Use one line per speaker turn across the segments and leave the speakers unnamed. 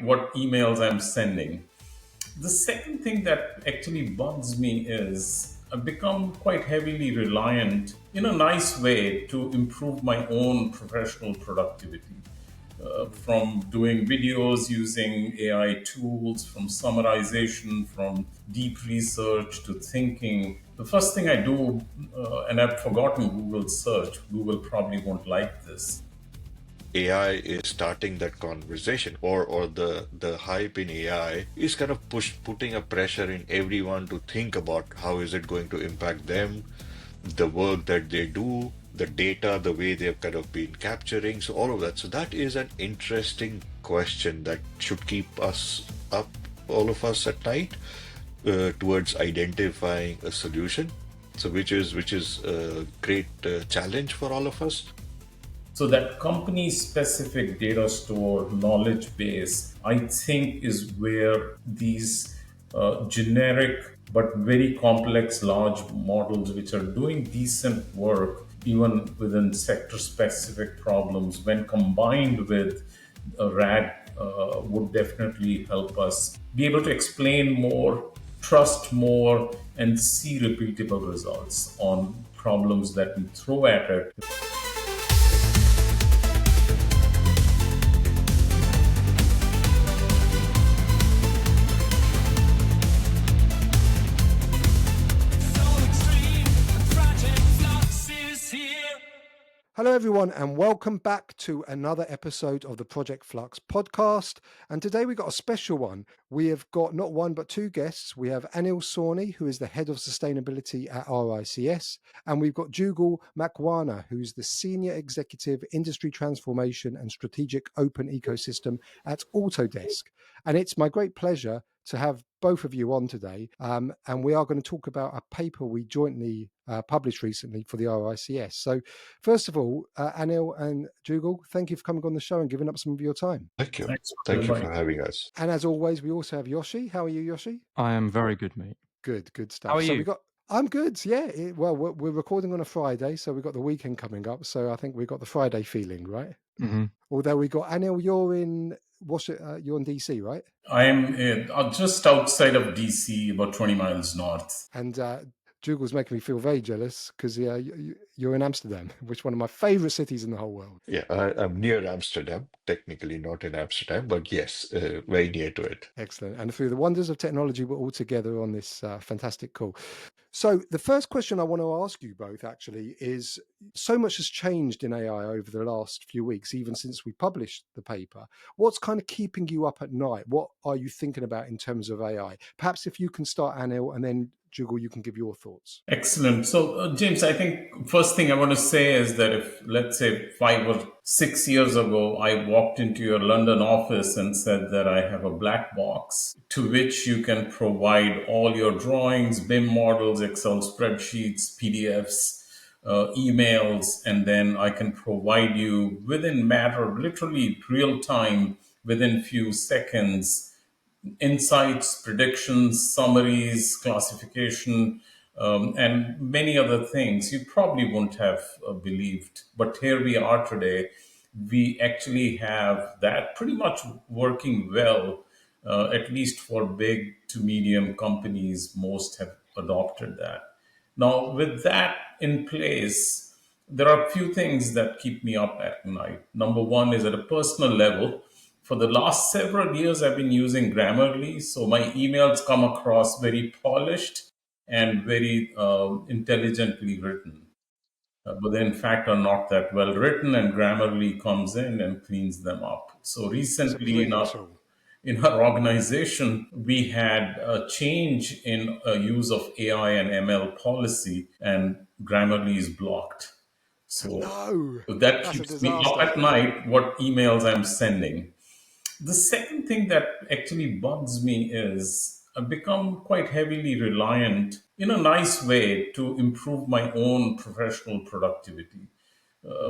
what emails I'm sending. The second thing that actually bugs me is I've become quite heavily reliant in a nice way to improve my own professional productivity. From doing videos using AI tools, from summarization, from deep research to thinking. The first thing I do, and I've forgotten Google search, Google probably won't like this.
AI is starting that conversation, or the hype in AI is kind of putting a pressure in everyone to think about how is it going to impact them, the work that they do, the data, the way they've kind of been capturing, so all of that. So that is an interesting question that should keep us up, all of us at night, towards identifying a solution. So which is a great challenge for all of us.
So that company specific data store knowledge base, I think, is where these generic but very complex large models, which are doing decent work even within sector specific problems, when combined with a RAG, would definitely help us be able to explain more, trust more, and see repeatable results on problems that we throw at it.
Hello, everyone, and welcome back to another episode of the Project Flux podcast. And today we got a special one. We have got not one, but two guests. We have Anil Sawhney, who is the head of sustainability at RICS, and we've got Jugal Makwana, who's the senior executive industry transformation and strategic open ecosystem at Autodesk. And it's my great pleasure to have both of you on today. And we are going to talk about a paper we jointly published recently for the RICS. So first of all, Anil and Jugal, thank you for coming on the show and giving up some of your time.
Thank you.
Thanks for
Thank you
inviting.
for having us.
And as always, we also have Yoshi. How are you, Yoshi?
I am very good, mate.
Good stuff.
How are
So
you?
I'm good. Yeah. We're recording on a Friday, so we've got the weekend coming up. So I think we've got the Friday feeling, right?
Mm-hmm.
Although we got Anil, you're in you're in DC, right?
I'm just outside of DC, about 20 miles north.
And Jugal's making me feel very jealous because you're in Amsterdam, which is one of my favorite cities in the whole world.
Yeah, I'm near Amsterdam, technically not in Amsterdam, but yes, very near to it.
Excellent. And through the wonders of technology, we're all together on this fantastic call. So the first question I want to ask you both actually is, so much has changed in AI over the last few weeks, even since we published the paper. What's kind of keeping you up at night? What are you thinking about in terms of AI? Perhaps if you can start, Anil, and then Jugal, you can give your thoughts.
Excellent. So, James, I think first thing I want to say is that if, let's say, 5 or 6 years ago, I walked into your London office and said that I have a black box to which you can provide all your drawings, BIM models, Excel spreadsheets, PDFs, emails, and then I can provide you within literally real time, within few seconds, insights, predictions, summaries, classification, and many other things you probably wouldn't have believed. But here we are today. We actually have that pretty much working well, at least for big to medium companies. Most have adopted that. Now, with that in place, there are a few things that keep me up at night. Number one is at a personal level. For the last several years, I've been using Grammarly, so my emails come across very polished and very intelligently written. But they, in fact, are not that well written, and Grammarly comes in and cleans them up. So
It's a
recently,
brilliant tool.
in our organization, we had a change in use of AI and ML policy, and Grammarly is blocked. So
No,
that
that's a
keeps me up
disaster.
at night what emails I'm sending. The second thing that actually bugs me is I've become quite heavily reliant in a nice way to improve my own professional productivity.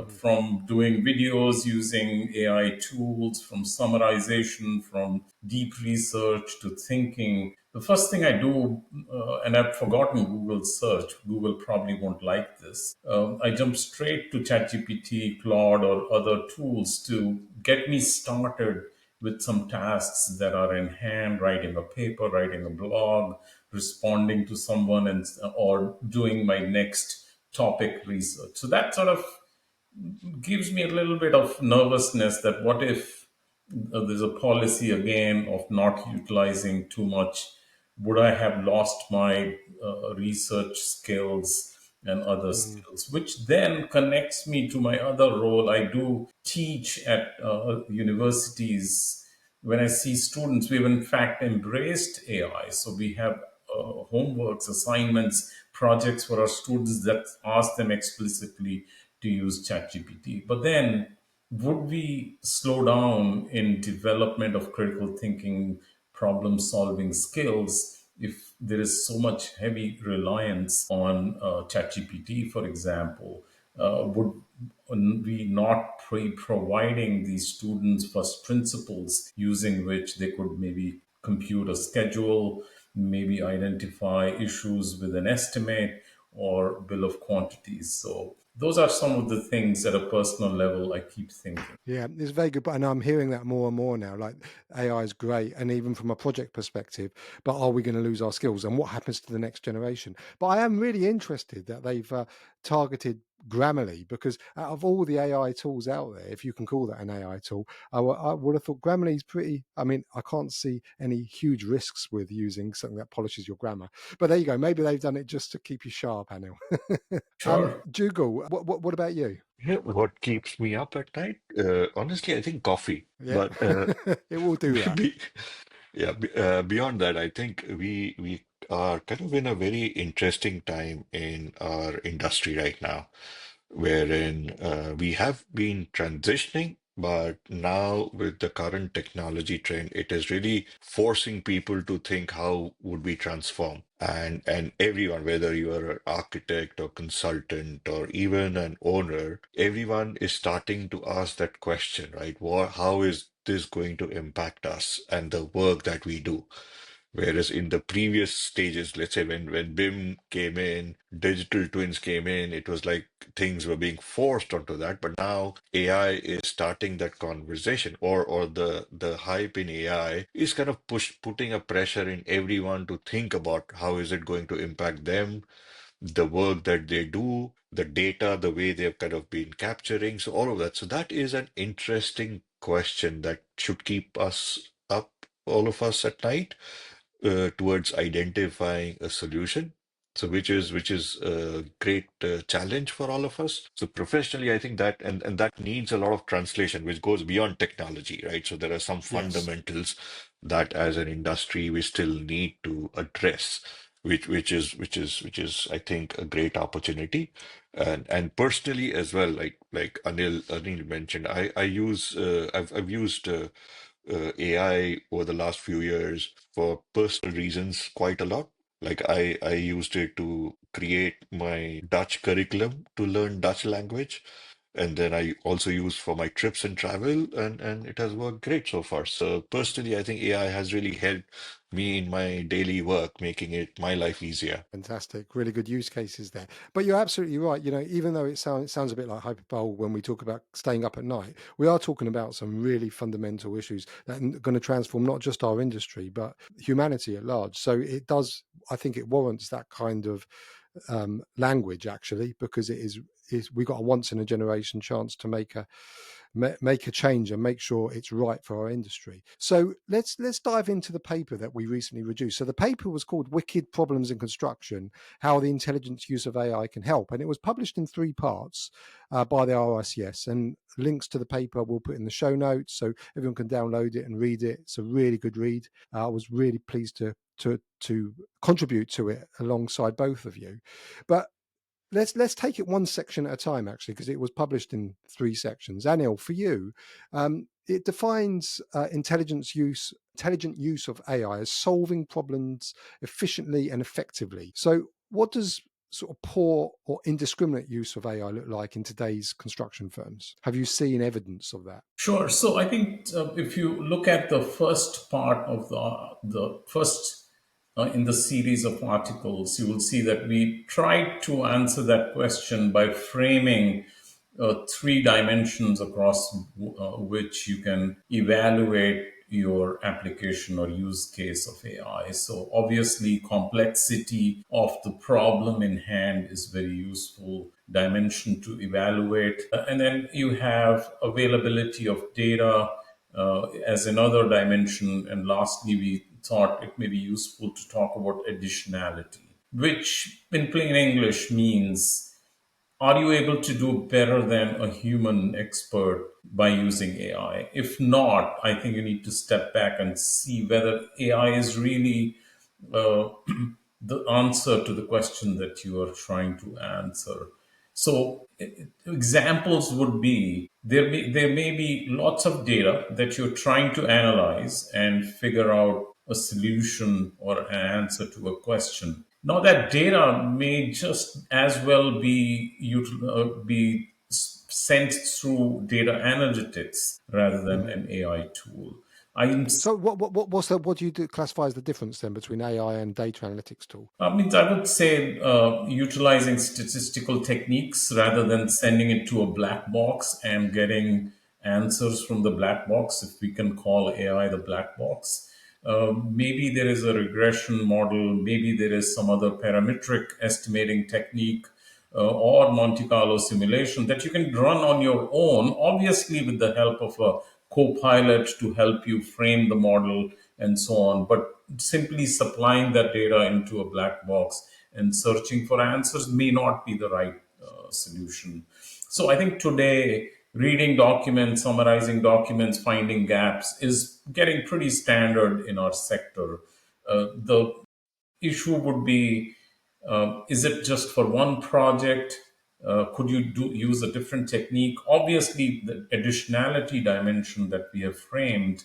From doing videos using AI tools, from summarization, from deep research to thinking. The first thing I do, and I've forgotten Google search, Google probably won't like this. I jump straight to ChatGPT, Claude, or other tools to get me started with some tasks that are in hand, writing a paper, writing a blog, responding to someone, and or doing my next topic research. So that sort of gives me a little bit of nervousness that what if there's a policy again of not utilizing too much? Would I have lost my research skills and other
Mm,
skills? Which then connects me to my other role. I do teach at universities. When I see students, we've in fact embraced AI. So we have homeworks, assignments, projects for our students that ask them explicitly to use ChatGPT. But then, would we slow down in development of critical thinking, problem solving skills if there is so much heavy reliance on ChatGPT, for example? Would we not be providing these students first principles using which they could maybe compute a schedule, maybe identify issues with an estimate or bill of quantities? So those are some of the things at a personal level I keep thinking.
yeah, it's very good. And I'm hearing that more and more now. Like AI is great, and even from a project perspective, but are we going to lose our skills? And what happens to the next generation? But I am really interested that they've targeted Grammarly, because out of all the AI tools out there, if you can call that an AI tool, I would have thought Grammarly is pretty. I mean, I can't see any huge risks with using something that polishes your grammar. But there you go. Maybe they've done it just to keep you sharp, Anil.
Sure.
Jugal, what about you?
Yeah, what keeps me up at night? Honestly, I think coffee.
Yeah,
But
it will do that.
be, yeah, beyond that, I think we are kind of in a very interesting time in our industry right now, wherein we have been transitioning, but now with the current technology trend, it is really forcing people to think how would we transform. And everyone, whether you are an architect or consultant or even an owner, everyone is starting to ask that question, right? How is this going to impact us and the work that we do? Whereas in the previous stages, let's say when BIM came in, digital twins came in, it was like things were being forced onto that. But now AI is starting that conversation, or the hype in AI is kind of putting a pressure in everyone to think about how is it going to impact them, the work that they do, the data, the way they've kind of been capturing. So all of that. So that is an interesting question that should keep us up, all of us at night, towards identifying a solution. So which is a great challenge for all of us. So professionally, I think that and that needs a lot of translation, which goes beyond technology, right? So there are some
Yes.
fundamentals that as an industry we still need to address, which is I think a great opportunity. And personally as well, like Anil mentioned, I've used AI over the last few years for personal reasons quite a lot. Like I used it to create my Dutch curriculum to learn Dutch language. And then I also use for my trips and travel, and it has worked great so far. So personally, I think AI has really helped me in my daily work, making it my life easier.
Fantastic. Really good use cases there. But you're absolutely right. Even though it sounds a bit like hyperbole when we talk about staying up at night, we are talking about some really fundamental issues that are going to transform not just our industry, but humanity at large. So it does, I think it warrants that kind of language actually, because it is we got a once in a generation chance to make a change and make sure it's right for our industry. So let's dive into the paper that we recently produced. So the paper was called "Wicked Problems in Construction: How the Intelligent Use of AI Can Help," and it was published in 3 parts by the RICS. And links to the paper we'll put in the show notes so everyone can download it and read it. It's a really good read. I was really pleased to contribute to it alongside both of you. But let's take it one section at a time, actually, because it was published in 3 sections. Anil, for you, it defines intelligent use of AI as solving problems efficiently and effectively. So, what does sort of poor or indiscriminate use of AI look like in today's construction firms? Have you seen evidence of that?
Sure. So I think if you look at the first part of the first in the series of articles, you will see that we tried to answer that question by framing three dimensions across which you can evaluate your application or use case of AI. So obviously, complexity of the problem in hand is very useful dimension to evaluate. And then you have availability of data as another dimension. And lastly, we thought it may be useful to talk about additionality, which in plain English means, are you able to do better than a human expert by using AI? If not, I think you need to step back and see whether AI is really uh, the answer to the question that you are trying to answer. So examples would be, there may be lots of data that you're trying to analyze and figure out a solution or an answer to a question. Now that data may just as well be sent through data analytics rather than an AI tool. I'm
So what do you do, classify as the difference then between AI and data analytics tool?
Means I would say utilizing statistical techniques rather than sending it to a black box and getting answers from the black box, if we can call AI the black box. Maybe there is a regression model, maybe there is some other parametric estimating technique or Monte Carlo simulation that you can run on your own, obviously with the help of a co-pilot to help you frame the model and so on. But simply supplying that data into a black box and searching for answers may not be the right solution. So I think today, reading documents, summarizing documents, finding gaps is getting pretty standard in our sector. The issue would be, is it just for one project? Could you use a different technique? Obviously, the additionality dimension that we have framed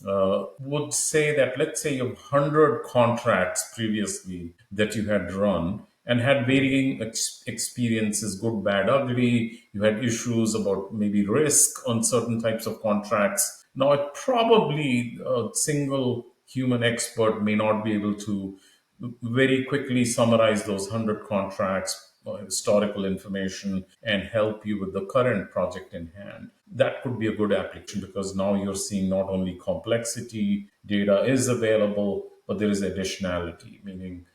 would say that, let's say you have 100 contracts previously that you had run and had varying experiences, good, bad, ugly. You had issues about maybe risk on certain types of contracts. Now, it probably a single human expert may not be able to very quickly summarize those 100 contracts, historical information, and help you with the current project in hand. That could be a good application because now you're seeing not only complexity, data is available, but there is additionality, meaning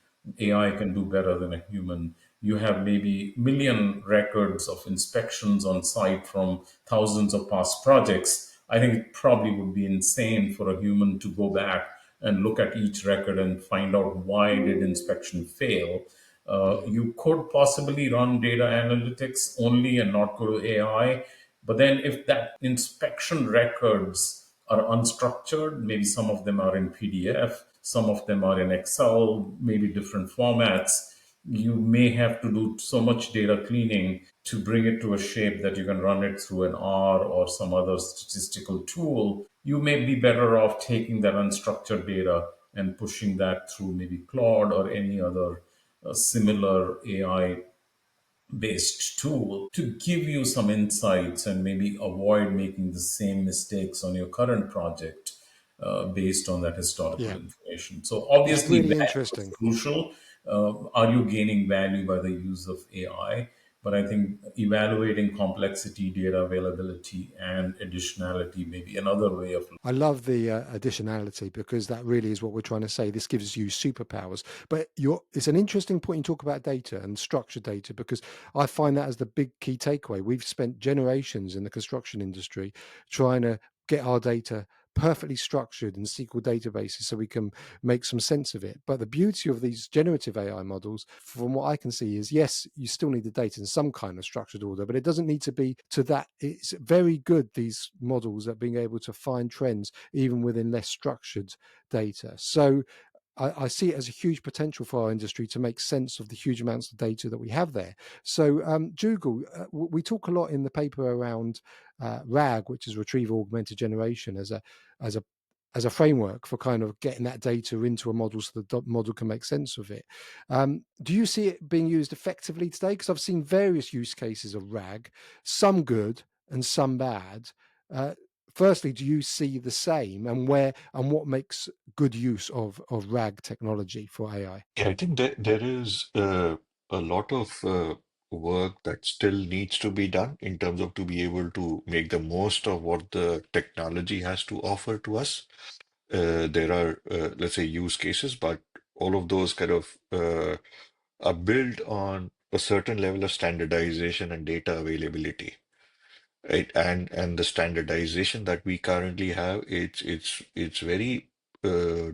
AI can do better than a human. You have maybe million records of inspections on site from thousands of past projects. I think it probably would be insane for a human to go back and look at each record and find out why did inspection fail. You could possibly run data analytics only and not go to AI. But then if that inspection records are unstructured, maybe some of them are in PDF, some of them are in Excel, maybe different formats, you may have to do so much data cleaning to bring it to a shape that you can run it through an R or some other statistical tool. You may be better off taking that unstructured data and pushing that through maybe Claude or any other similar AI based tool to give you some insights and maybe avoid making the same mistakes on your current project based on that historical
Yeah,
information. So
it's
obviously,
really
value is
interesting.
crucial. Are you gaining value by the use of AI? But I think evaluating complexity, data availability, and additionality may be another way of.
I love the additionality because that really is what we're trying to say. This gives you superpowers. But it's an interesting point you talk about data and structured data because I find that as the big key takeaway. We've spent generations in the construction industry trying to get our data perfectly structured in SQL databases so we can make some sense of it. But the beauty of these generative AI models, from what I can see, is yes, you still need the data in some kind of structured order, but it doesn't need to be to that. It's very good, these models, at being able to find trends even within less structured data. So I see it as a huge potential for our industry to make sense of the huge amounts of data that we have there. So, Jugal, we talk a lot in the paper around RAG, which is retrieval augmented generation, as a as a framework for kind of getting that data into a model so the model can make sense of it. Do you see it being used effectively today? Because I've seen various use cases of RAG, some good and some bad. Uh, Firstly, do you see the same, and what makes good use of RAG technology for AI?
Yeah, I think that there is a lot of work that still needs to be done in terms of to be able to make the most of what the technology has to offer to us. There are, let's say, use cases, but all of those kind of are built on a certain level of standardization and data availability. Right, and the standardization that we currently have, it's very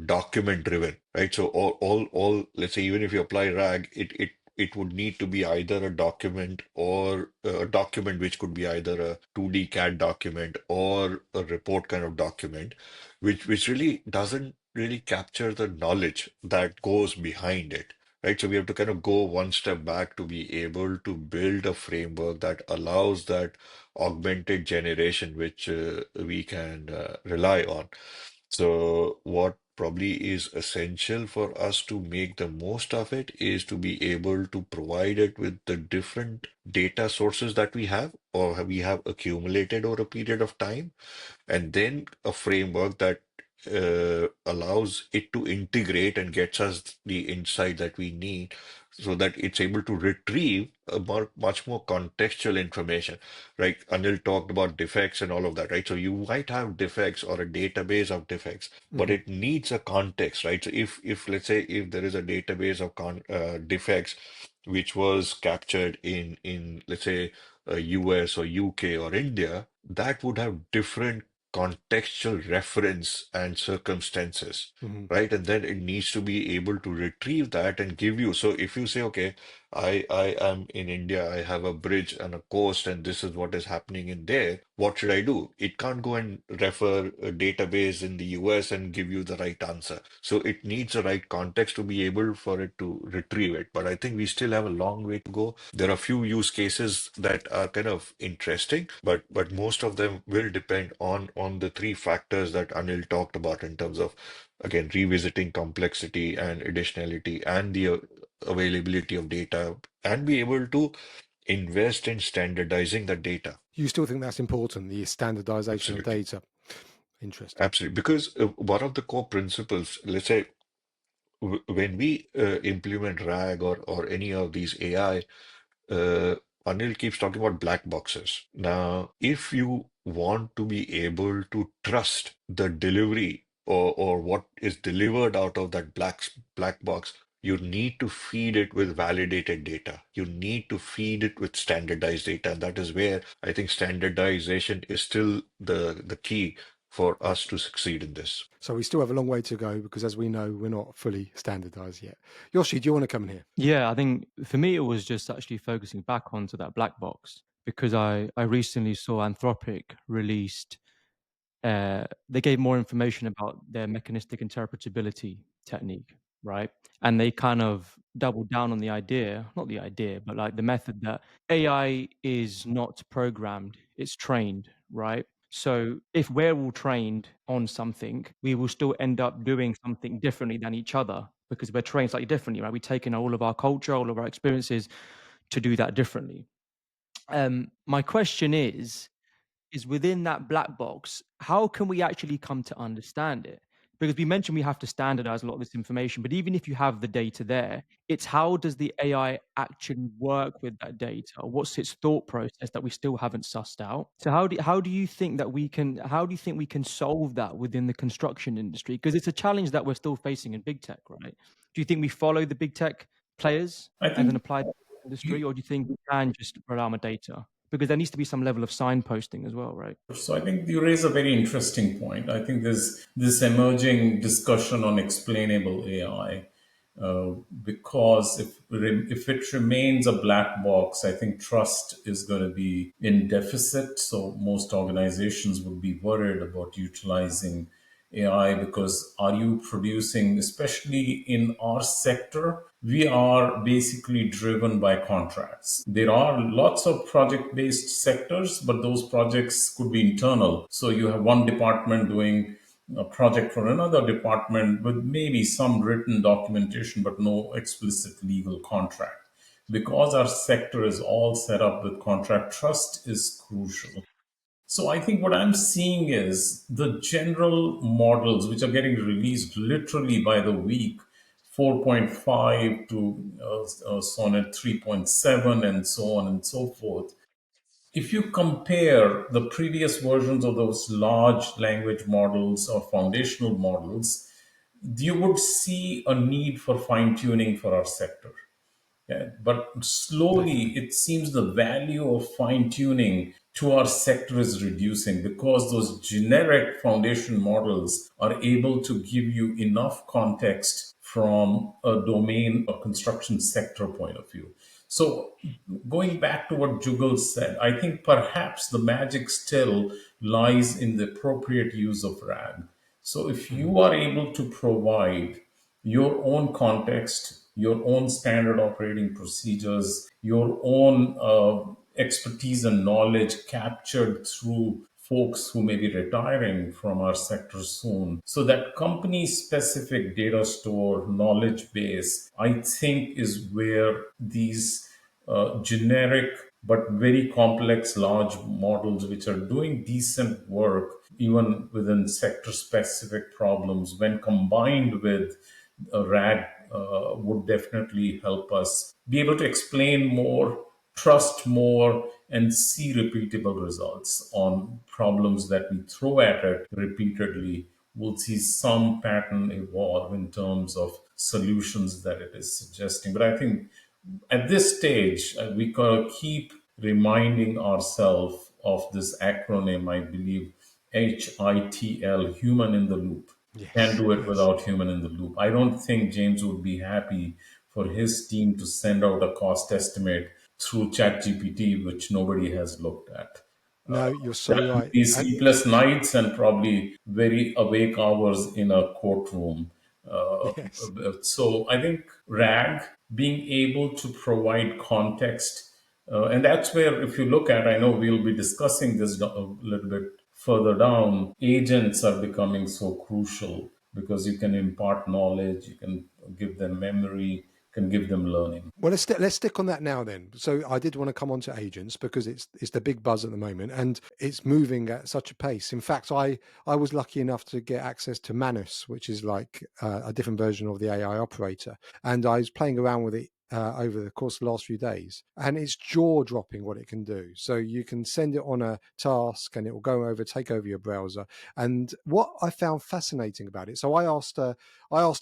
document driven, right? So all let's say even if you apply RAG, it would need to be either a document or a document which could be either a 2D CAD document or a report kind of document, which really doesn't really capture the knowledge that goes behind it. Right, so we have to kind of go one step back to be able to build a framework that allows that augmented generation, which we can rely on. So, what probably is essential for us to make the most of it is to be able to provide it with the different data sources that we have or we have accumulated over a period of time, and then a framework that allows it to integrate and gets us the insight that we need so that it's able to retrieve much more contextual information. Right? Anil talked about defects and all of that, right? So you might have defects or a database of defects, but
Hmm.
it needs a context, right? So if let's say if there is a database of defects which was captured in let's say US or UK or India, that would have different contextual reference and circumstances,
Hmm.
right? And then it needs to be able to retrieve that and give you. So if you say, okay, I am in India, I have a bridge and a coast, and this is what is happening in there, what should I do? It can't go and refer a database in the US and give you the right answer. So it needs the right context to be able for it to retrieve it. But I think we still have a long way to go. There are few use cases that are kind of interesting, but most of them will depend on the three factors that Anil talked about in terms of again revisiting complexity and additionality and the availability of data and be able to invest in standardizing the data.
You still think that's important, the standardization of
Absolutely.
data? Interesting.
Absolutely. Because one of the core principles, let's say, when we implement RAG or any of these AI, Anil keeps talking about black boxes. Now, if you want to be able to trust the delivery or what is delivered out of that black box, you need to feed it with validated data. You need to feed it with standardized data. And that is where I think standardization is still the key for us to succeed in this.
So we still have a long way to go because, as we know, we're not fully standardized yet. Yoshi, do you want to come in here?
Yeah, I think for me it was just actually focusing back onto that black box because I recently saw Anthropic released they gave more information about their mechanistic interpretability technique, right? And they kind of doubled down on the idea, not the idea, but like the method that AI is not programmed, it's trained, right? So if we're all trained on something, we will still end up doing something differently than each other because we're trained slightly differently, right? We've taken all of our culture, all of our experiences to do that differently. My question is within that black box, how can we actually come to understand it? Because we mentioned we have to standardize a lot of this information, but even if you have the data there, it's how does the AI actually work with that data? What's its thought process that we still haven't sussed out? So how do you think that we can how do you think we can solve that within the construction industry? Because it's a challenge that we're still facing in big tech, right? Do you think we follow the big tech players
I
and then
think
apply that to the industry,
you,
or do you think we can just rely on the data? Because there needs to be some level of signposting as well, right?
So I think you raise a very interesting point. I think there's this emerging discussion on explainable AI, because if it remains a black box, I think trust is going to be in deficit. So most organizations would be worried about utilizing AI because are you producing, especially in our sector, we are basically driven by contracts. There are lots of project based sectors, but those projects could be internal. So you have one department doing a project for another department with maybe some written documentation, but no explicit legal contract. Because our sector is all set up with contract, trust is crucial. So I think what I'm seeing is the general models which are getting released literally by the week 4.5 to Sonnet 3.7, and so on and so forth. If you compare the previous versions of those large language models or foundational models, you would see a need for fine tuning for our sector. Yeah, but slowly,
Definitely.
it seems the value of fine tuning to our sector is reducing because those generic foundation models are able to give you enough context from a domain or construction sector point of view. So, going back to what Jugal said, I think perhaps the magic still lies in the appropriate use of RAG. So, if
Mhm.
you are able to provide your own context, your own standard operating procedures, your own expertise and knowledge captured through folks who may be retiring from our sector soon. So that company specific data store knowledge base, I think, is where these generic but very complex large models which are doing decent work even within sector specific problems when combined with a RAG would definitely help us be able to explain more, trust more, and see repeatable results on problems that we throw at it repeatedly. We'll see some pattern evolve in terms of solutions that it is suggesting. But I think at this stage, we gotta keep reminding ourselves of this acronym, I believe, HITL, human in the loop. Can't
Yes,
do it
yes.
without human in the loop. I don't think James would be happy for his team to send out a cost estimate through ChatGPT, which nobody has looked at.
No, you're so
That would
right.
be
And
sleepless nights and probably very awake hours in a courtroom. Uh,
yes.
so I think RAG being able to provide context, and that's where, if you look at, I know we'll be discussing this a little bit further down, agents are becoming so crucial because you can impart knowledge, you can give them memory, can give them learning.
Well, let's stick on that now then. So I did want to come on to agents because it's the big buzz at the moment and it's moving at such a pace. In fact, I was lucky enough to get access to Manus, which is like a different version of the AI operator, and I was playing around with it over the course of the last few days, and it's jaw dropping what it can do. So you can send it on a task, and it will go over, take over your browser. And what I found fascinating about it, so I asked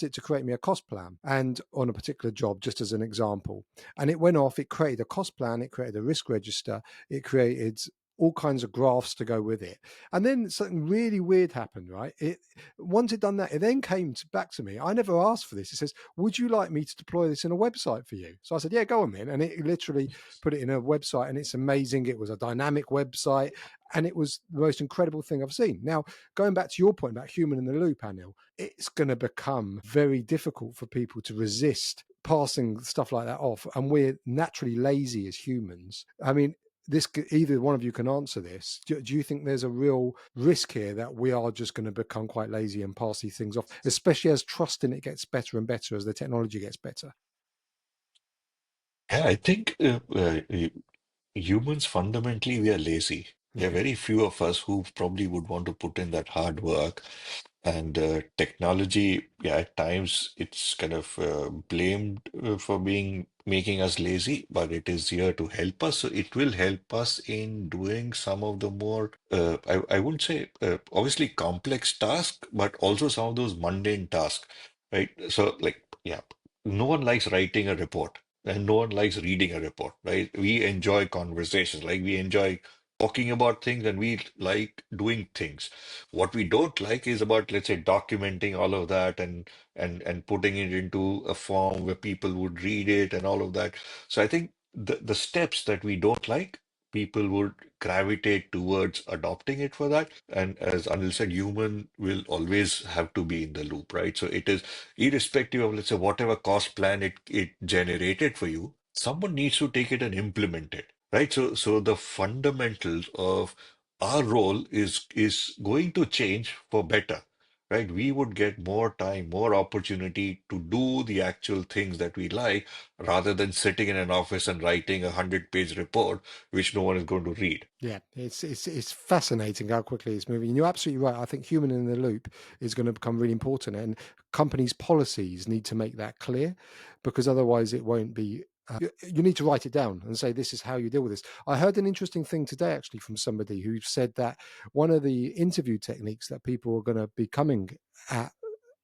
it to create me a cost plan and on a particular job, just as an example. And it went off, it created a cost plan, it created a risk register, it created all kinds of graphs to go with it. And then something really weird happened, right? It once it done that, it then came back to me. I never asked for this. It says, "Would you like me to deploy this in a website for you?" So I said, "Yeah, go on then." And it literally put it in a website, and it's amazing. It was a dynamic website, and it was the most incredible thing I've seen. Now, going back to your point about human in the loop, Anil, it's going to become very difficult for people to resist passing stuff like that off. And we're naturally lazy as humans. I mean, either one of you can answer this. Do you think there's a real risk here that we are just going to become quite lazy and pass these things off, especially as trust in it gets better and better as the technology gets better?
Yeah, I think humans fundamentally we are lazy. There are
Yeah.
very few of us who probably would want to put in that hard work. And technology, yeah, at times it's kind of blamed for being making us lazy, but it is here to help us. So it will help us in doing some of the more, I wouldn't say obviously complex tasks, but also some of those mundane tasks, right? So like, yeah, no one likes writing a report. And no one likes reading a report, right? We enjoy conversations, like we enjoy talking about things and we like doing things. What we don't like is about, let's say, documenting all of that and putting it into a form where people would read it and all of that. So I think the steps that we don't like, people would gravitate towards adopting it for that. And as Anil said, human will always have to be in the loop, right? So it is irrespective of, let's say, whatever cost plan it generated for you, someone needs to take it and implement it, right? So the fundamentals of our role is going to change for better, right? We would get more time, more opportunity to do the actual things that we like rather than sitting in an office and writing a 100-page report, which no one is going to read.
Yeah, it's fascinating how quickly it's moving. And you're absolutely right. I think human in the loop is going to become really important, and companies' policies need to make that clear, because otherwise it won't be. You need to write it down and say this is how you deal with this. I heard an interesting thing today actually from somebody who said that one of the interview techniques that people are going to be coming at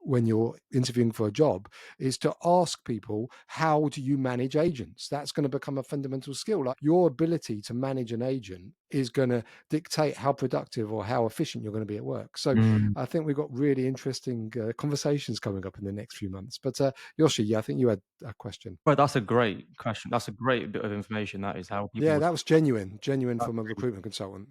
when you're interviewing for a job is to ask people, how do you manage agents? That's going to become a fundamental skill. Like, your ability to manage an agent is going to dictate how productive or how efficient you're going to be at work. So
Mm.
I think we've got really interesting conversations coming up in the next few months. But Yoshi, yeah, I think you had a question.
Well, that's a great question. That's a great bit of information. That is how people
Yeah,
would.
that was genuine
That's
from a
really
recruitment consultant.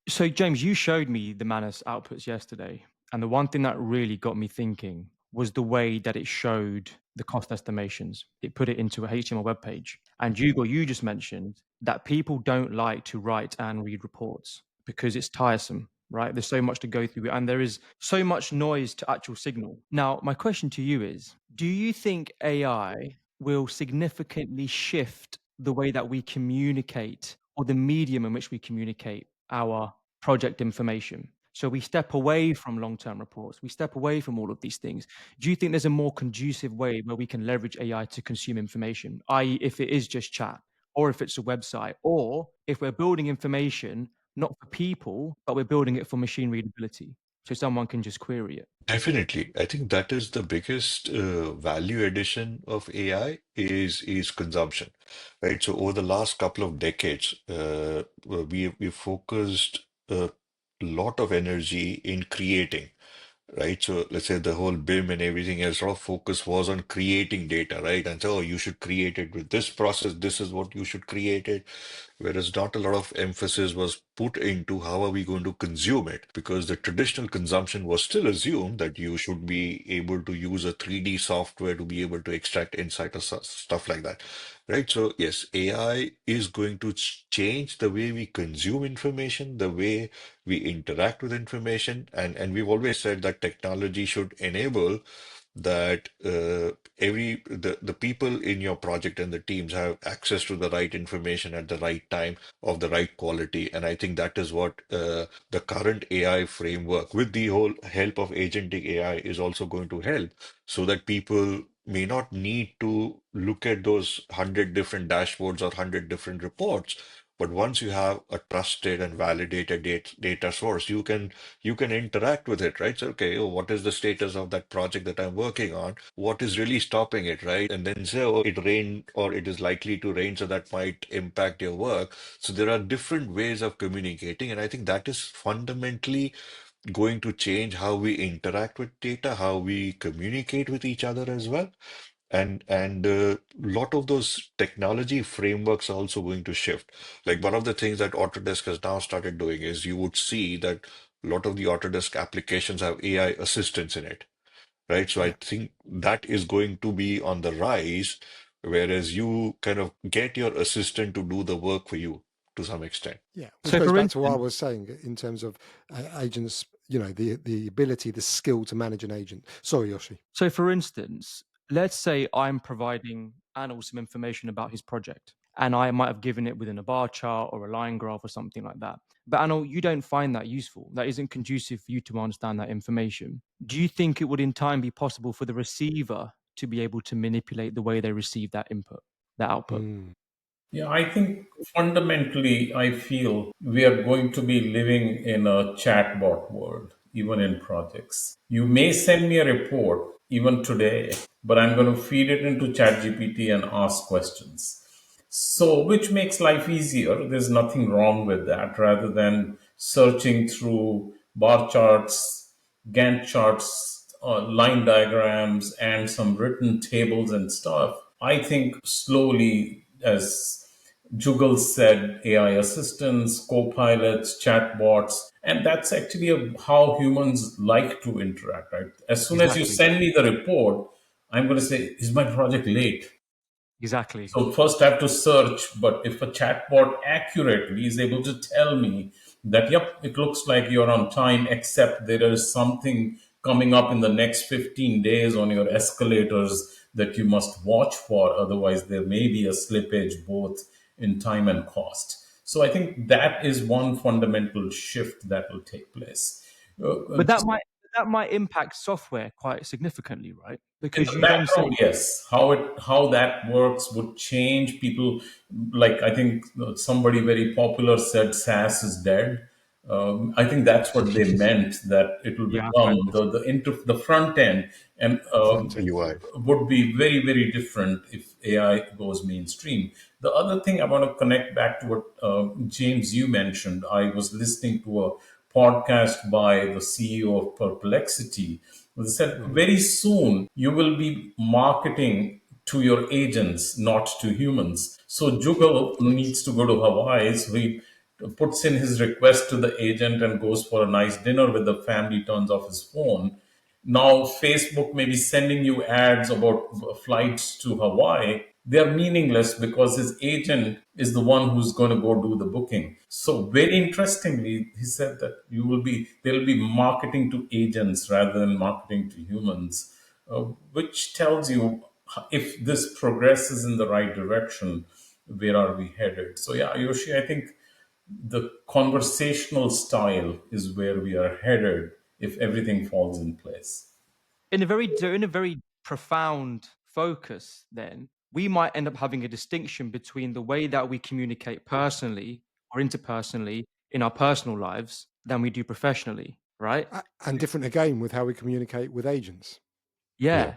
So James, you showed me the Manus outputs yesterday, and the one thing that really got me thinking was the way that it showed the cost estimations. It put it into a HTML web page. And Jugal, you just mentioned that people don't like to write and read reports because it's tiresome, right? There's so much to go through, and there is so much noise to actual signal. Now, my question to you is, do you think AI will significantly shift the way that we communicate, or the medium in which we communicate our project information? So we step away from long-term reports. We step away from all of these things. Do you think there's a more conducive way where we can leverage AI to consume information, i.e., if it is just chat, or if it's a website, or if we're building information not for people, but we're building it for machine readability, so someone can just query it?
Definitely. I think that is the biggest value addition of AI is consumption, right? So over the last couple of decades, we focused a lot of energy in creating, right? So let's say the whole BIM and everything else, our focus was on creating data, right? And so you should create it with this process. This is what you should create it. Whereas not a lot of emphasis was put into how are we going to consume it, because the traditional consumption was still assumed that you should be able to use a 3D software to be able to extract insight or stuff like that, right? So yes, AI is going to change the way we consume information, the way we interact with information, and we've always said that technology should enable that the people in your project and the teams have access to the right information at the right time of the right quality. And I think that is what the current AI framework with the whole help of agentic AI is also going to help, so that people may not need to look at those 100 different dashboards or 100 different reports. But once you have a trusted and validated data source, you can interact with it, right? So, okay, oh, what is the status of that project that I'm working on? What is really stopping it, right? And then say, oh, it rained or it is likely to rain, so that might impact your work. So there are different ways of communicating, and I think that is fundamentally going to change how we interact with data, how we communicate with each other as well. And lot of those technology frameworks are also going to shift. Like one of the things that Autodesk has now started doing is you would see that a lot of the Autodesk applications have AI assistants in it, right? So I
Yeah.
think that is going to be on the rise, whereas you kind of get your assistant to do the work for you to some extent.
Yeah, which
So
goes
for
back to what I
instance,
was saying in terms of agents, the ability, the skill to manage an agent. Sorry, Yoshi.
let's say I'm providing Anil some information about his project, and I might have given it within a bar chart or a line graph or something like that. But Anil, you don't find that useful. That isn't conducive for you to understand that information. Do you think it would in time be possible for the receiver to be able to manipulate the way they receive that input, that output?
Mm,
Yeah, I think fundamentally, I feel we are going to be living in a chatbot world, even in projects. You may send me a report even today, but I'm going to feed it into ChatGPT and ask questions. So, which makes life easier. There's nothing wrong with that, rather than searching through bar charts, Gantt charts, line diagrams, and some written tables and stuff. I think slowly, as Jugal said, AI assistants, co-pilots, chatbots, and that's actually how humans like to interact, right? As soon as you
exactly.
send me the report, I'm going to say, is my project late?
Exactly.
So first I have to search, but if a chatbot accurately is able to tell me that, yep, it looks like you're on time, except there is something coming up in the next 15 days on your escalators that you must watch for. Otherwise, there may be a slippage both in time and cost. So I think that is one fundamental shift that will take place.
But that might impact software quite significantly, right?
In
Because
the
you then say,
background, yes, how that works would change. People, like, I think somebody very popular said SaaS is dead. I think that's what they meant, that it will
yeah, I've
become
heard this.
the front end, and
Front end.
UI.
would be very, very different if AI goes mainstream. The other thing I want to connect back to what James, you mentioned. I was listening to a podcast by the CEO of Perplexity. They said
Mhm.
very soon you will be marketing to your agents, not to humans. So Jugal
Yes.
needs to go to Hawaii. So he puts in his request to the agent and goes for a nice dinner with the family, turns off his phone. Now, Facebook may be sending you ads about flights to Hawaii. They're meaningless because his agent is the one who's going to go do the booking. So, very interestingly, he said that they'll be marketing to agents rather than marketing to humans, which tells you if this progresses in the right direction, where are we headed? So, yeah, Yoshi, I think the conversational style is where we are headed if everything falls in place.
In a very profound focus, then we might end up having a distinction between the way that we communicate personally or interpersonally in our personal lives than we do professionally, right?
And different again with how we communicate with agents.
Yeah.
Yeah.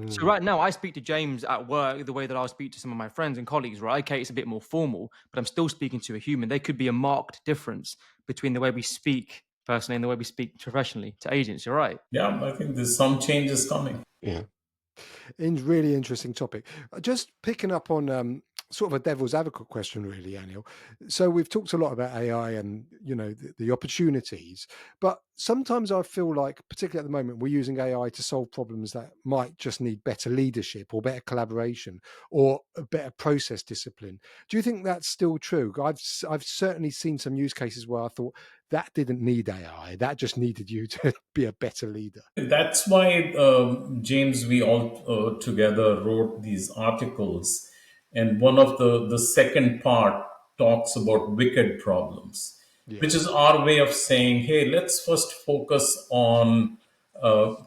So
Mm.
right now, I speak to James at work the way that I'll speak to some of my friends and colleagues, right? Okay, it's a bit more formal, but I'm still speaking to a human. There could be a marked difference between the way we speak personally and the way we speak professionally to agents. You're right.
Yeah, I think there's some changes coming.
Yeah.
Really interesting topic. Just picking up on sort of a devil's advocate question, really, Anil. So we've talked a lot about AI and the opportunities, but sometimes I feel like, particularly at the moment, we're using AI to solve problems that might just need better leadership or better collaboration or a better process discipline. Do you think that's still true? I've certainly seen some use cases where I thought that didn't need AI, that just needed you to be a better leader.
That's why, James, we all together wrote these articles. And one of the second part talks about wicked problems, which is
Yes.
our way of saying, hey, let's first focus on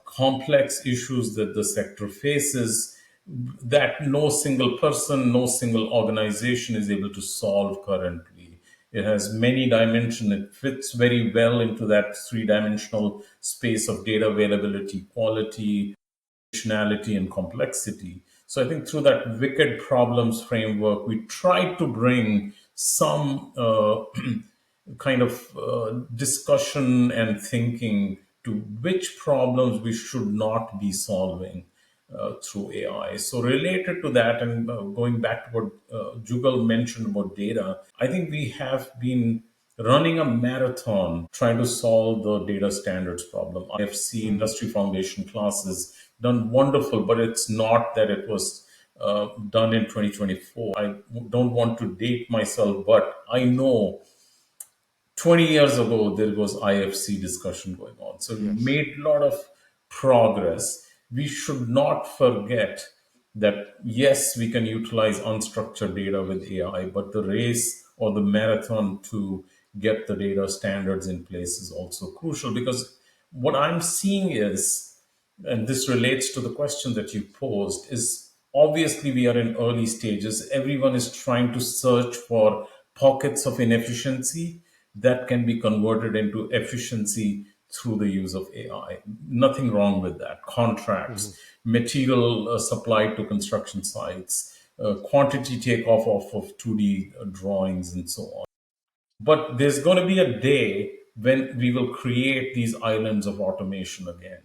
complex issues that the sector faces that no single person, no single organization is able to solve currently. It has many dimensions. It fits very well into that three-dimensional space of data availability, quality, functionality, and complexity. So I think through that wicked problems framework, we try to bring some kind of discussion and thinking to which problems we should not be solving through AI. So related to that, and going back to what Jugal mentioned about data, I think we have been running a marathon trying to solve the data standards problem. IFC
Mm.
industry foundation classes done wonderful, but it's not that it was done in 2024. I don't want to date myself, but I know 20 years ago there was IFC discussion going on, so we
Yes.
made a lot of progress. We should not forget that yes, we can utilize unstructured data with AI, but the race or the marathon to get the data standards in place is also crucial, because what I'm seeing is, and this relates to the question that you posed, is obviously we are in early stages. Everyone is trying to search for pockets of inefficiency that can be converted into efficiency through the use of AI. Nothing wrong with that.
Mhm.
Contracts, material supplied to construction sites, quantity takeoff of 2D drawings, and so on. But there's going to be a day when we will create these islands of automation again.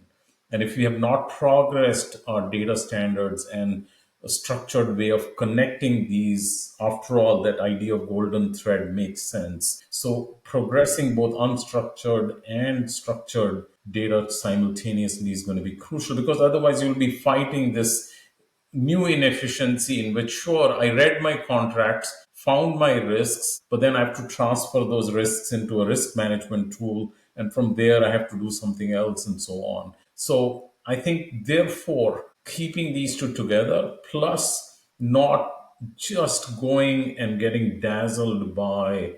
And if we have not progressed our data standards and a structured way of connecting these, after all, that idea of golden thread makes sense. So progressing both unstructured and structured data simultaneously is going to be crucial, because otherwise you'll be fighting this new inefficiency in which, sure, I read my contracts, found my risks, but then I have to transfer those risks into a risk management tool. And from there, I have to do something else and so on. So I think, therefore, keeping these two together, plus not just going and getting dazzled by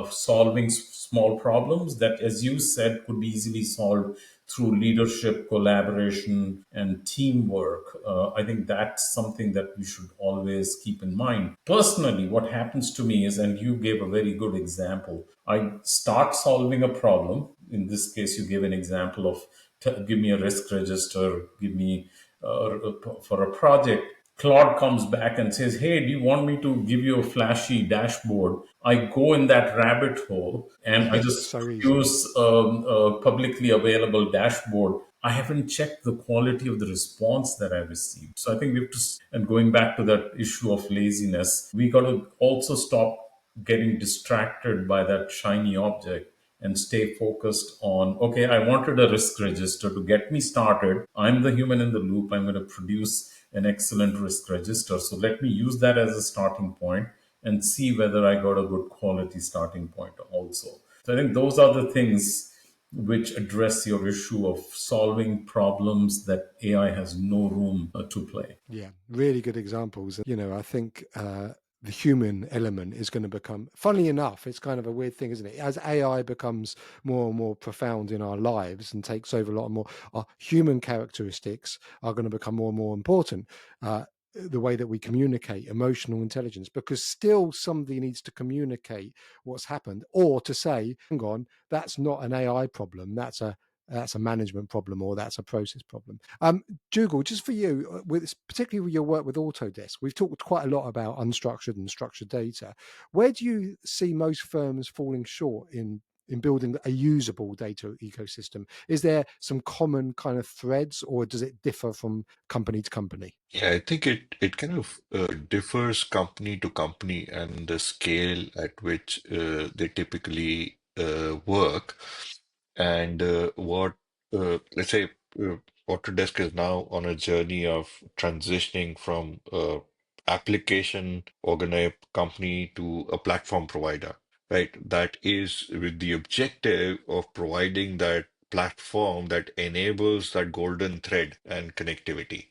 solving small problems that, as you said, could be easily solved through leadership, collaboration, and teamwork. I think that's something that we should always keep in mind. Personally, what happens to me is, and you gave a very good example, I start solving a problem. In this case, you gave an example of give me a risk register, give me for a project. Claude comes back and says, "Hey, do you want me to give you a flashy dashboard?" I go in that rabbit hole and I
Yes,
just
so easy.
produce a publicly available dashboard. I haven't checked the quality of the response that I received. So I think we have to, and going back to that issue of laziness, we got to also stop getting distracted by that shiny object and stay focused on, okay, I wanted a risk register to get me started. I'm the human in the loop. I'm going to produce an excellent risk register. So let me use that as a starting point and see whether I got a good quality starting point also. So I think those are the things which address your issue of solving problems that AI has no room to play.
Yeah, really good examples. I think the human element is going to become, funnily enough, it's kind of a weird thing, isn't it? As AI becomes more and more profound in our lives and takes over a lot more, our human characteristics are going to become more and more important. The way that we communicate, emotional intelligence, because still somebody needs to communicate what's happened, or to say, hang on, that's not an AI problem, that's a management problem, or that's a process problem. Jugal, just for you, particularly with your work with Autodesk, we've talked quite a lot about unstructured and structured data. Where do you see most firms falling short in building a usable data ecosystem? Is there some common kind of threads, or does it differ from company to company?
Yeah, I think it kind of differs company to company and the scale at which they typically work. And what let's say Autodesk is now on a journey of transitioning from application organized company to a platform provider, right? That is with the objective of providing that platform that enables that golden thread and connectivity.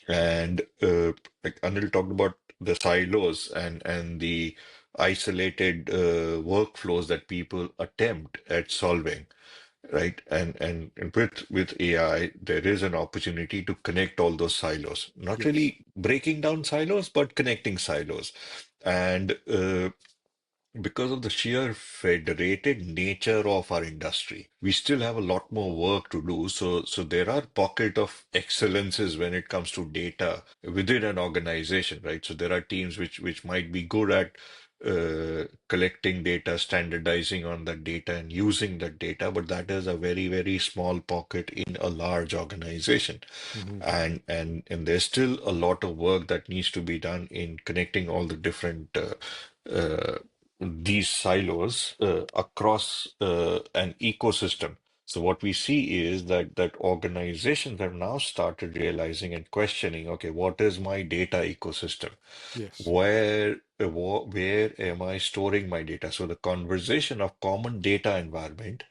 And like Anil talked about the silos and the isolated workflows that people attempt at solving, right? And with AI, there is an opportunity to connect all those silos, not
Yes.
really breaking down silos, but connecting silos. And because of the sheer federated nature of our industry, we still have a lot more work to do. So there are pocket of excellences when it comes to data within an organization, right? So there are teams which might be good at collecting data, standardizing on that data, and using that data, but that is a very, very small pocket in a large organization.
Hmm.
And there's still a lot of work that needs to be done in connecting all the different uh, these silos across an ecosystem. So what we see is that organizations have now started realizing and questioning, okay, what is my data ecosystem?
Yes.
Where am I storing my data? So the conversation of common data environment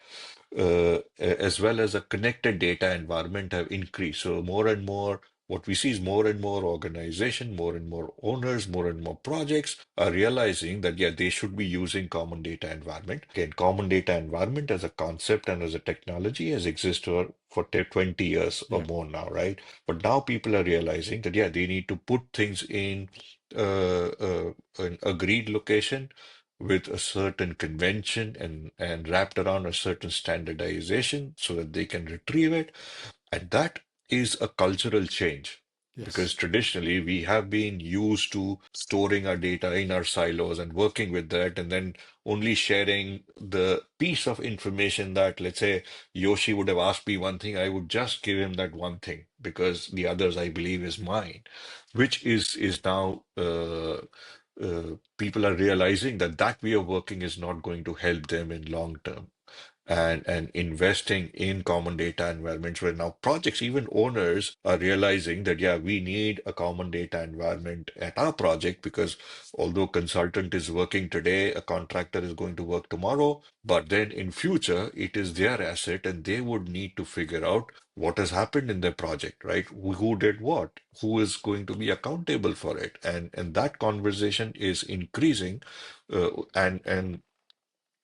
as well as a connected data environment have increased. So more and more, what we see is more and more organization, more and more owners, more and more projects are realizing that, yeah, they should be using common data environment. Again, common data environment as a concept and as a technology has existed for 20 years or
Yeah.
more now, right? But now people are realizing that, yeah, they need to put things in an agreed location with a certain convention and wrapped around a certain standardization so that they can retrieve it. And that is a cultural change because
Yes.
traditionally we have been used to storing our data in our silos and working with that, and then only sharing the piece of information that, let's say, Yoshi would have asked me one thing, I would just give him that one thing because the others I believe is mine, which is now people are realizing that that way of working is not going to help them in long term. and investing in common data environments where now projects, even owners are realizing that, yeah, we need a common data environment at our project because although consultant is working today, a contractor is going to work tomorrow, but then in future, it is their asset and they would need to figure out what has happened in their project, right? Who did what? Who is going to be accountable for it? And that conversation is increasing, and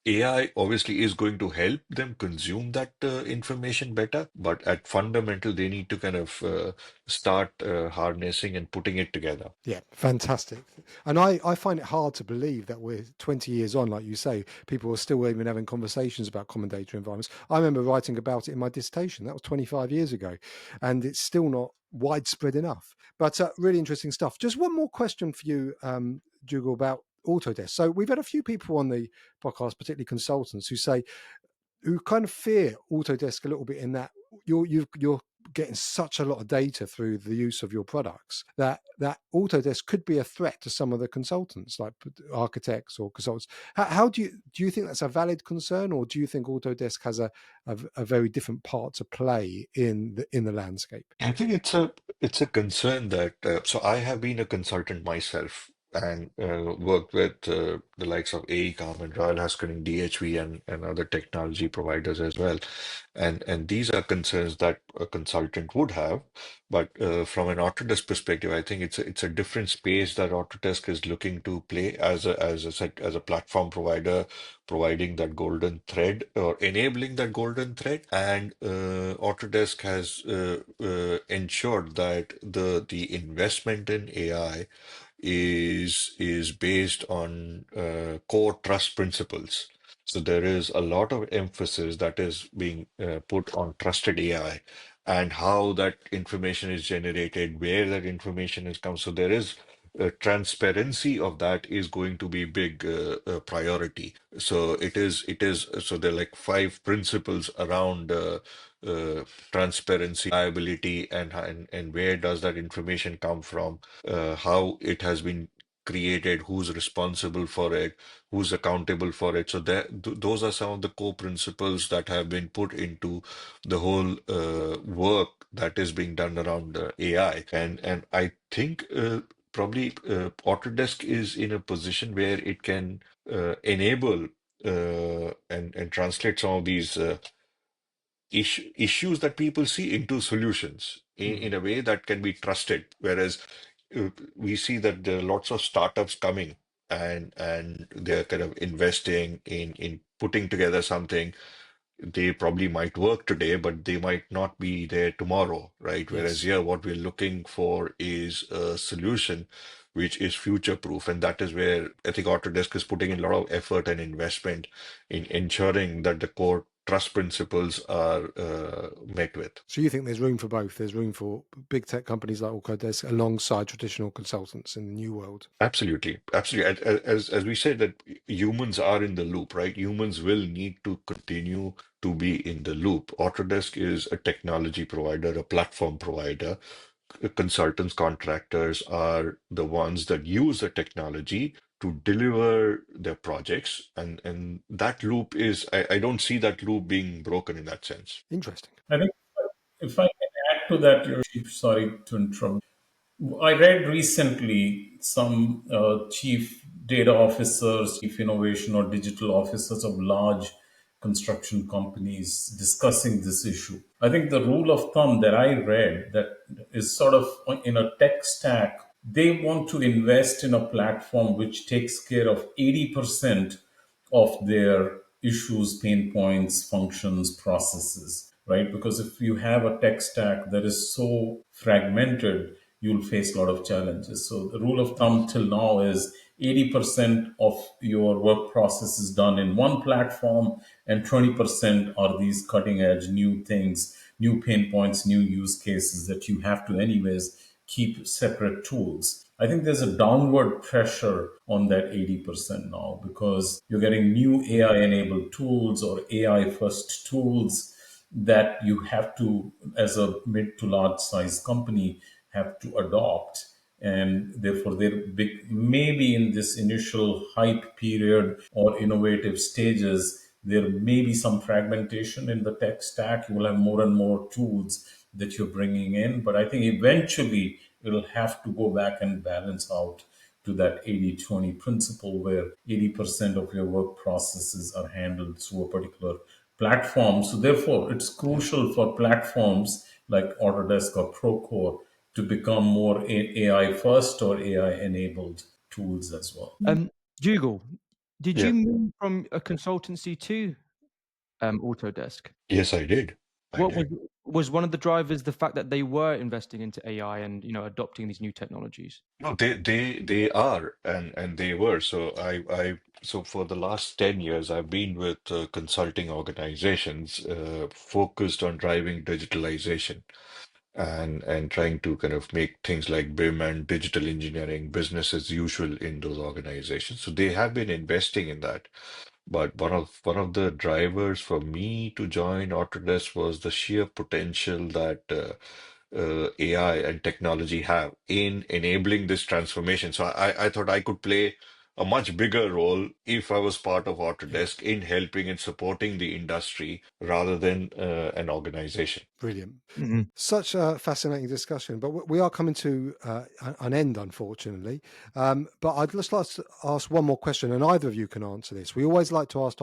AI obviously is going to help them consume that information better, but at fundamental, they need to kind of start harnessing and putting it together.
Yeah, fantastic. And I find it hard to believe that we're 20 years on, like you say, people are still even having conversations about common data environments. I remember writing about it in my dissertation. That was 25 years ago, and it's still not widespread enough. But really interesting stuff. Just one more question for you, Jugal, about Autodesk. So we've had a few people on the podcast, particularly consultants, who kind of fear Autodesk a little bit in that you're getting such a lot of data through the use of your products that Autodesk could be a threat to some of the consultants, like architects or consultants. How do you think that's a valid concern, or do you think Autodesk has a very different part to play in the landscape?
I think it's a concern that so I have been a consultant myself and worked with the likes of AECOM and Royal Haskell, DHV, and other technology providers as well. And these are concerns that a consultant would have. But from an Autodesk perspective, I think it's a different space that Autodesk is looking to play as a platform provider, providing that golden thread or enabling that golden thread. And Autodesk has ensured that the investment in AI is based on core trust principles. So there is a lot of emphasis that is being put on trusted AI and how that information is generated, where that information is come. So there is transparency of that is going to be big priority. So so there are like five principles around transparency, liability, and where does that information come from, how it has been created, who's responsible for it, who's accountable for it. So those are some of the core principles that have been put into the whole work that is being done around AI. And I think probably Autodesk is in a position where it can enable and translate some of these issues that people see into solutions in a way that can be trusted. Whereas we see that there are lots of startups coming and they're kind of investing in putting together something. They probably might work today, but they might not be there tomorrow, right? Whereas
Yes.
here, what we're looking for is a solution which is future proof. And that is where I think Autodesk is putting in a lot of effort and investment in ensuring that the core trust principles are met with.
So you think there's room for both? There's room for big tech companies like Autodesk alongside traditional consultants in the new world?
Absolutely, absolutely. As we said that humans are in the loop, right? Humans will need to continue to be in the loop. Autodesk is a technology provider, a platform provider. Consultants, contractors are the ones that use the technology to deliver their projects, and that loop is I don't see that loop being broken in that sense.
Interesting.
I think if I can add to that, sorry to interrupt. I read recently some chief data officers, chief innovation or digital officers of large construction companies discussing this issue. I think the rule of thumb that I read that is sort of in a tech stack, they want to invest in a platform which takes care of 80% of their issues, pain points, functions, processes, right? Because if you have a tech stack that is so fragmented, you'll face a lot of challenges. So the rule of thumb till now is 80% of your work process is done in one platform, and 20% are these cutting edge new things, new pain points, new use cases that you have to, anyways, keep separate tools. I think there's a downward pressure on that 80% now because you're getting new AI enabled tools or AI first tools that you have to, as a mid to large size company, have to adopt. And therefore, they're big, maybe in this initial hype period or innovative stages, There may be some fragmentation in the tech stack. You will have more and more tools that you're bringing in. But I think eventually it'll have to go back and balance out to that 80-20 principle where 80% of your work processes are handled through a particular platform. So therefore, it's crucial for platforms like Autodesk or Procore to become more AI first or AI enabled tools as well.
Jugal, did
Yeah.
you move from a consultancy to Autodesk?
Yes, I did. I
What
did.
was one of the drivers the fact that they were investing into AI and adopting these new technologies?
No, they are and they were. So for the last 10 years, I've been with consulting organizations focused on driving digitalization and trying to kind of make things like BIM and digital engineering business as usual in those organizations. So they have been investing in that. But one of the drivers for me to join Autodesk was the sheer potential that AI and technology have in enabling this transformation. So I thought I could play a much bigger role if I was part of
Yeah,
Autodesk in helping and supporting the industry rather than an organization.
brilliant.
Hmm.
Such a fascinating discussion, but we are coming to an end, unfortunately. But I'd just like to ask one more question, and either of you can answer this. We always like to ask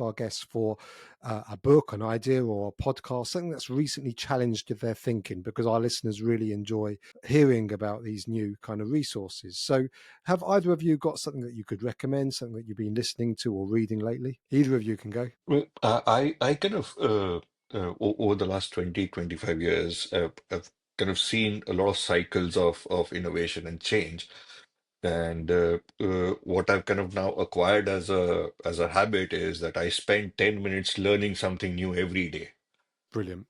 our guests for a book, an idea, or a podcast, something that's recently challenged their thinking, because our listeners really enjoy hearing about these new kind of resources. So, have either of you got something that you could recommend, something that you've been listening to or reading lately? Either of you can go.
Well, I kind of over the last 20-25 years, I've kind of seen a lot of cycles of innovation and change. And what I've kind of now acquired as a habit is that I spend 10 minutes learning something new every day.
Brilliant.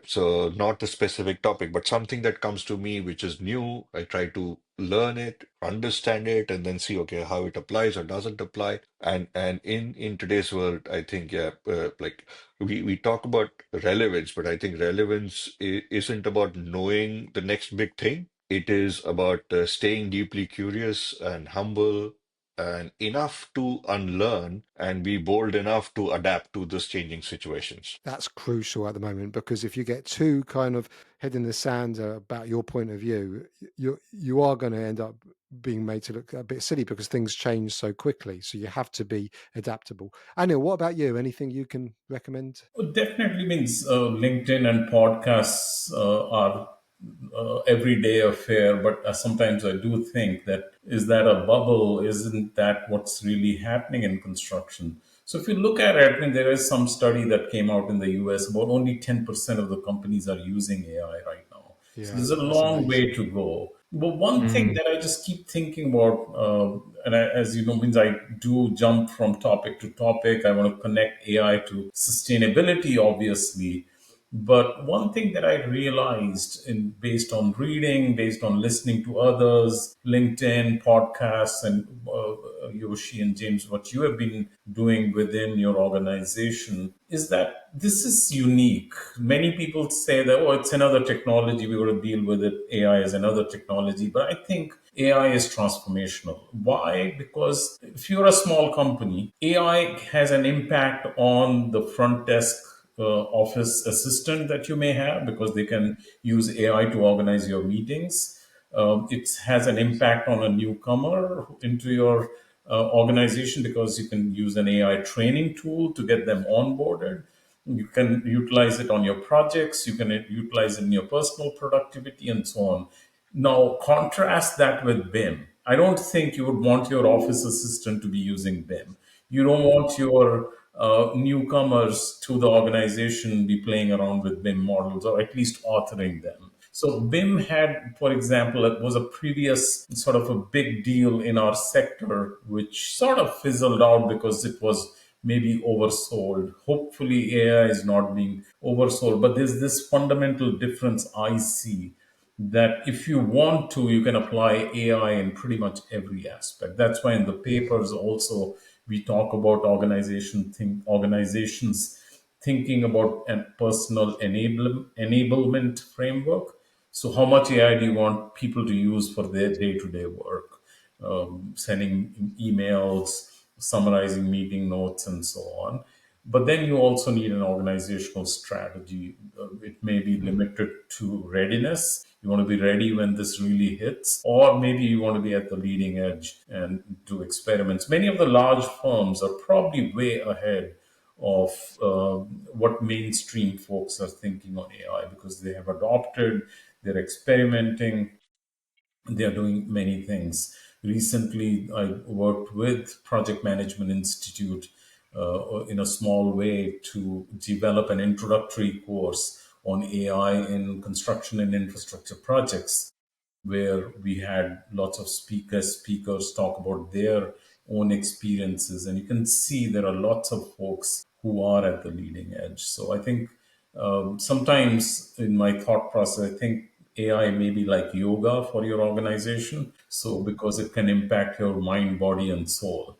So not a specific topic, but something that comes to me which is new. I try to learn it, understand it, and then see, okay, how it applies or doesn't apply. And in today's world, I think, yeah, like we talk about relevance, but I think relevance isn't about knowing the next big thing. It is about staying deeply curious and humble and enough to unlearn and be bold enough to adapt to those changing situations.
That's crucial at the moment, because if you get too kind of head in the sand about your point of view, you are going to end up being made to look a bit silly, because things change so quickly. So you have to be adaptable. Anil, what about you? Anything you can recommend?
It definitely means LinkedIn and podcasts are everyday affair, but sometimes I do think that is that a bubble? Isn't that what's really happening in construction? So if you look at it, I mean, there is some study that came out in the US about only 10% of the companies are using AI right now. So
Yeah,
there's a
that's
long way
amazing.
to go. But one thing
Mm.
that I just keep thinking about, as you know, means I do jump from topic to topic. I want to connect AI to sustainability, obviously. But one thing that I realized based on reading, based on listening to others, LinkedIn, podcasts, and Yoshi and James, what you have been doing within your organization is that this is unique. Many people say that, oh, it's another technology, we got to deal with it. AI is another technology. But I think AI is transformational. Why? Because if you're a small company, AI has an impact on the front desk office assistant that you may have, because they can use AI to organize your meetings. It has an impact on a newcomer into your organization, because you can use an AI training tool to get them onboarded. You can utilize it on your projects, you can utilize it in your personal productivity, and so on. Now, contrast that with BIM. I don't think you would want your office assistant to be using BIM. You don't want your newcomers to the organization be playing around with BIM models, or at least authoring them. So BIM had, for example, it was a previous sort of a big deal in our sector, which sort of fizzled out because it was maybe oversold. Hopefully, AI is not being oversold, but there's this fundamental difference I see, that if you want to, you can apply AI in pretty much every aspect. That's why in the papers also we talk about organizations thinking about a personal enablement framework. So how much AI do you want people to use for their day-to-day work? Sending emails, summarizing meeting notes and so on. But then you also need an organizational strategy. It may be limited to readiness. You want to be ready when this really hits, or maybe you want to be at the leading edge and do experiments. Many of the large firms are probably way ahead of what mainstream folks are thinking on AI, because they have adopted, they're experimenting, they are doing many things. Recently, I worked with Project Management Institute in a small way to develop an introductory course on AI in construction and infrastructure projects, where we had lots of speakers talk about their own experiences, and you can see there are lots of folks who are at the leading edge. So I think sometimes in my thought process, I think AI may be like yoga for your organization. So because it can impact your mind, body, and soul.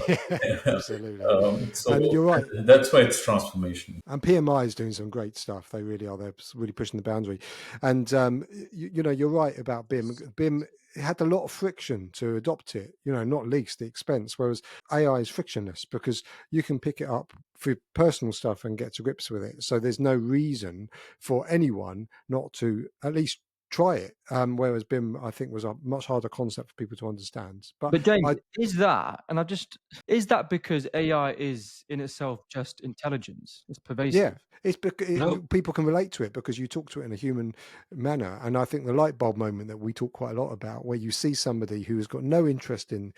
Yeah, absolutely. And
So
you're right.
that's why it's transformation.
And PMI is doing some great stuff. They really are. They're really pushing the boundary. And you know, you're right about BIM. BIM had a lot of friction to adopt it. You know, not least the expense. Whereas AI is frictionless because you can pick it up for personal stuff and get to grips with it. So there's no reason for anyone not to at least try it. Whereas BIM, I think, was a much harder concept for people to understand. But
But James,
I
is that because AI is in itself just intelligence? It's
Yeah,
pervasive.
it's because
No,
people can relate to it because you talk to it in a human manner. And I think the light bulb moment that we talk quite a lot about, where you see somebody who has got no interest in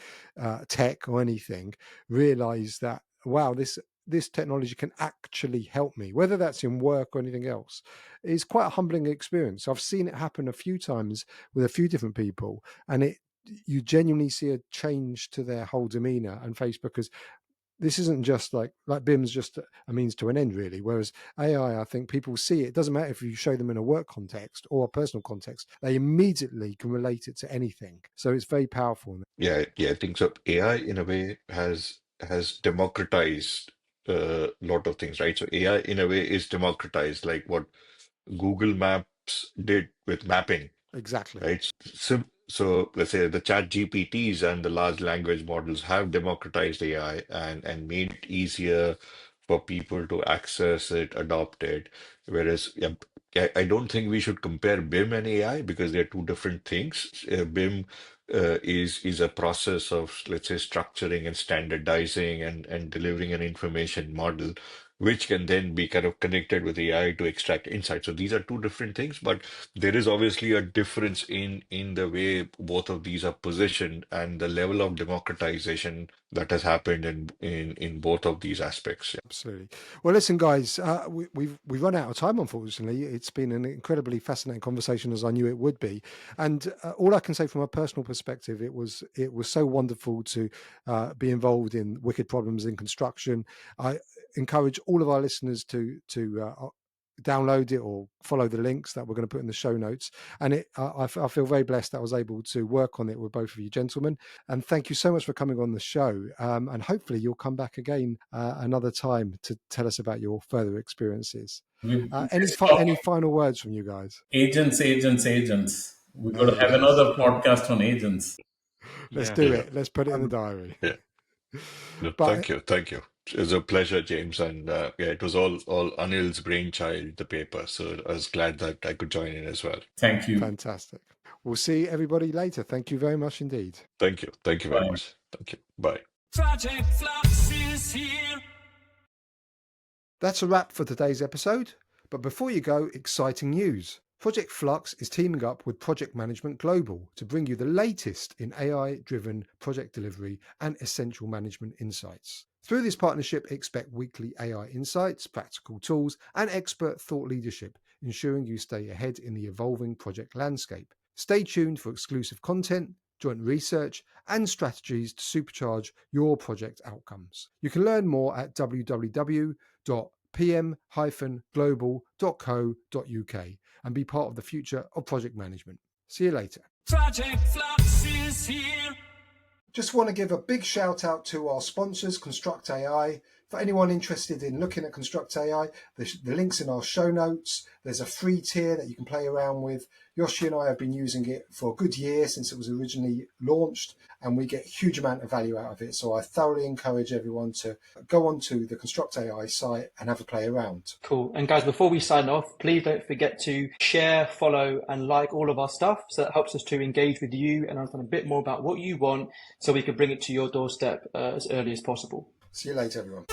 tech or anything, realize that, wow, this technology can actually help me, whether that's in work or anything else, is quite a humbling experience. I've seen it happen a few times with a few different people, and you genuinely see a change to their whole demeanor and face, because this isn't just like BIM's just a means to an end, really. Whereas AI, I think people see it. It doesn't matter if you show them in a work context or a personal context; they immediately can relate it to anything. So it's very powerful.
yeah, I think so. AI in a way has democratized a lot of things, right? So AI in a way is democratized, like what Google Maps did with mapping,
Exactly.
right? So let's say the chat GPTs and the large language models have democratized AI and made it easier for people to access it, adopt it. Whereas yeah, I don't think we should compare BIM and AI because they're two different things. BIM is a process of, let's say, structuring and standardizing and delivering an information model, which can then be kind of connected with AI to extract insight. So these are two different things, but there is obviously a difference in the way both of these are positioned and the level of democratization that has happened in both of these aspects.
Absolutely. Well, listen, guys, we've run out of time. Unfortunately, it's been an incredibly fascinating conversation, as I knew it would be. And all I can say from a personal perspective, it was so wonderful to be involved in wicked problems in construction. I encourage all of our listeners to download it or follow the links that we're going to put in the show notes. And I feel very blessed that I was able to work on it with both of you gentlemen. And thank you so much for coming on the show. And hopefully you'll come back again another time to tell us about your further experiences.
We
Any final words from you guys?
agents, agents, agents. We're going to have
Agents.
another podcast on agents.
Let's
Yeah.
do
Yeah,
it. Let's put it in the diary.
yeah. No,
But
thank you, thank you. It was a pleasure, James, and yeah, it was all Anil's brainchild, the paper. So I was glad that I could join in as well.
Thank you.
fantastic. We'll see everybody later. Thank you very much indeed.
Thank you very
Bye.
much. Thank you. Bye.
Project Flux is here.
That's a wrap for today's episode. But before you go, exciting news. Project Flux is teaming up with Project Management Global to bring you the latest in AI driven project delivery and essential management insights. Through this partnership, expect weekly AI insights, practical tools, and expert thought leadership, ensuring you stay ahead in the evolving project landscape. Stay tuned for exclusive content, joint research, and strategies to supercharge your project outcomes. You can learn more at www.pm-global.co.uk and be part of the future of project management. See you later.
Project Flux is here.
Just want to give a big shout out to our sponsors, Construct AI. For anyone interested in looking at Construct AI, the link's in our show notes. There's a free tier that you can play around with. Yoshi and I have been using it for a good year since it was originally launched, and we get a huge amount of value out of it. So I thoroughly encourage everyone to go onto the Construct AI site and have a play around.
Cool. And guys, before we sign off, please don't forget to share, follow, and like all of our stuff. So that helps us to engage with you and understand a bit more about what you want so we can bring it to your doorstep as early as possible.
See you later, everyone.